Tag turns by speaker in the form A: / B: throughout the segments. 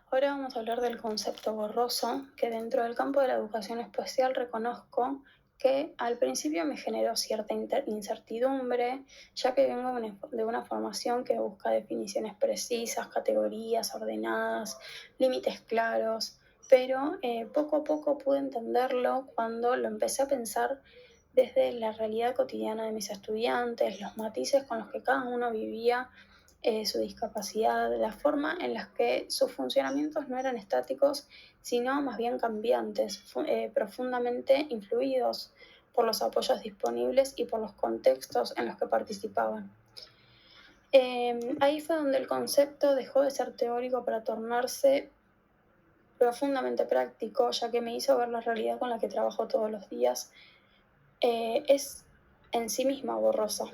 A: Ahora vamos a hablar del concepto borroso, que dentro del campo de la educación especial reconozco que al principio me generó cierta incertidumbre, ya que vengo de una formación que busca definiciones precisas, categorías ordenadas, límites claros, pero poco a poco pude entenderlo cuando lo empecé a pensar desde la realidad cotidiana de mis estudiantes, los matices con los que cada uno vivía su discapacidad, la forma en la que sus funcionamientos no eran estáticos, sino más bien cambiantes, profundamente influidos por los apoyos disponibles y por los contextos en los que participaban. Ahí fue donde el concepto dejó de ser teórico para tornarse profundamente práctico, ya que me hizo ver la realidad con la que trabajo todos los días. Es en sí misma borrosa.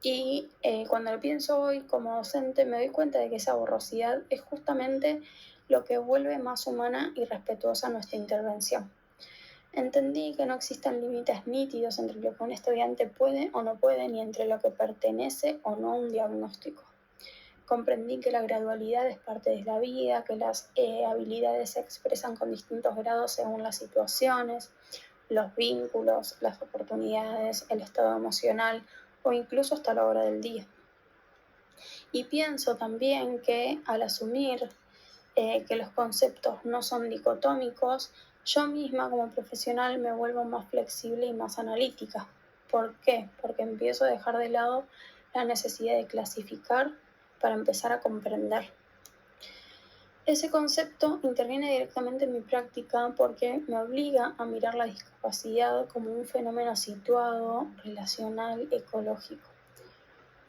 A: Y cuando lo pienso hoy como docente me doy cuenta de que esa borrosidad es justamente lo que vuelve más humana y respetuosa nuestra intervención. Entendí que no existen límites nítidos entre lo que un estudiante puede o no puede, ni entre lo que pertenece o no a un diagnóstico. Comprendí que la gradualidad es parte de la vida, que las habilidades se expresan con distintos grados según las situaciones, los vínculos, las oportunidades, el estado emocional o incluso hasta la hora del día. Y pienso también que al asumir que los conceptos no son dicotómicos, yo misma como profesional me vuelvo más flexible y más analítica. ¿Por qué? Porque empiezo a dejar de lado la necesidad de clasificar para empezar a comprender. Ese concepto interviene directamente en mi práctica porque me obliga a mirar la discapacidad como un fenómeno situado, relacional, ecológico.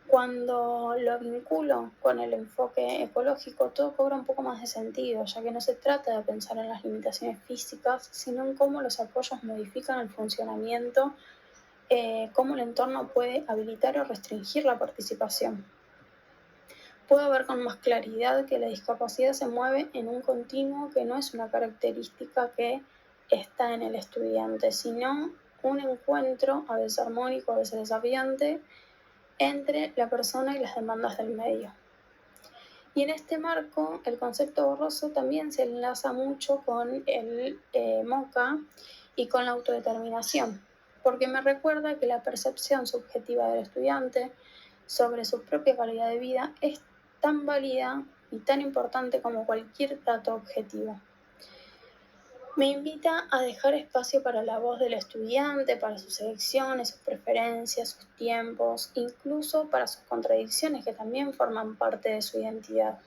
A: Cuando lo vinculo con el enfoque ecológico, todo cobra un poco más de sentido, ya que no se trata de pensar en las limitaciones físicas, sino en cómo los apoyos modifican el funcionamiento, cómo el entorno puede habilitar o restringir la participación. Puedo ver con más claridad que la discapacidad se mueve en un continuo que no es una característica que está en el estudiante, sino un encuentro, a veces armónico, a veces desafiante, entre la persona y las demandas del medio. Y en este marco, el concepto borroso también se enlaza mucho con el MOCA y con la autodeterminación, porque me recuerda que la percepción subjetiva del estudiante sobre su propia calidad de vida es tan válida y tan importante como cualquier dato objetivo. Me invita a dejar espacio para la voz del estudiante, para sus elecciones, sus preferencias, sus tiempos, incluso para sus contradicciones que también forman parte de su identidad.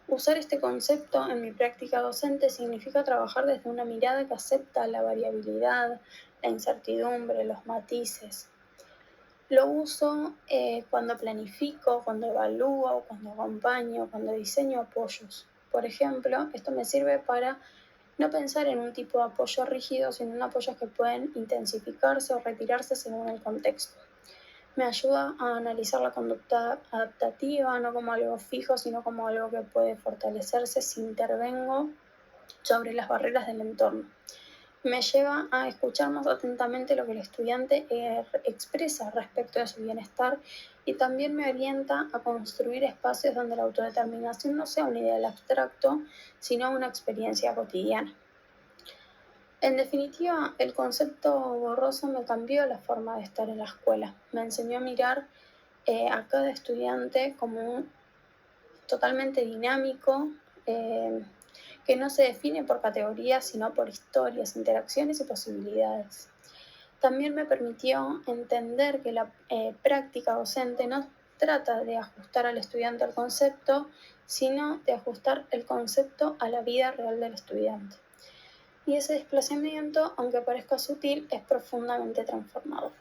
A: Usar este concepto en mi práctica docente significa trabajar desde una mirada que acepta la variabilidad, la incertidumbre, los matices. Lo uso cuando planifico, cuando evalúo, cuando acompaño, cuando diseño apoyos. Por ejemplo, esto me sirve para no pensar en un tipo de apoyo rígido, sino en apoyos que pueden intensificarse o retirarse según el contexto. Me ayuda a analizar la conducta adaptativa, no como algo fijo, sino como algo que puede fortalecerse si intervengo sobre las barreras del entorno. Me lleva a escuchar más atentamente lo que el estudiante expresa respecto de su bienestar y también me orienta a construir espacios donde la autodeterminación no sea un ideal abstracto, sino una experiencia cotidiana. En definitiva, el concepto borroso me cambió la forma de estar en la escuela. Me enseñó a mirar a cada estudiante como totalmente dinámico, que no se define por categorías, sino por historias, interacciones y posibilidades. También me permitió entender que la práctica docente no trata de ajustar al estudiante al concepto, sino de ajustar el concepto a la vida real del estudiante. Y ese desplazamiento, aunque parezca sutil, es profundamente transformador.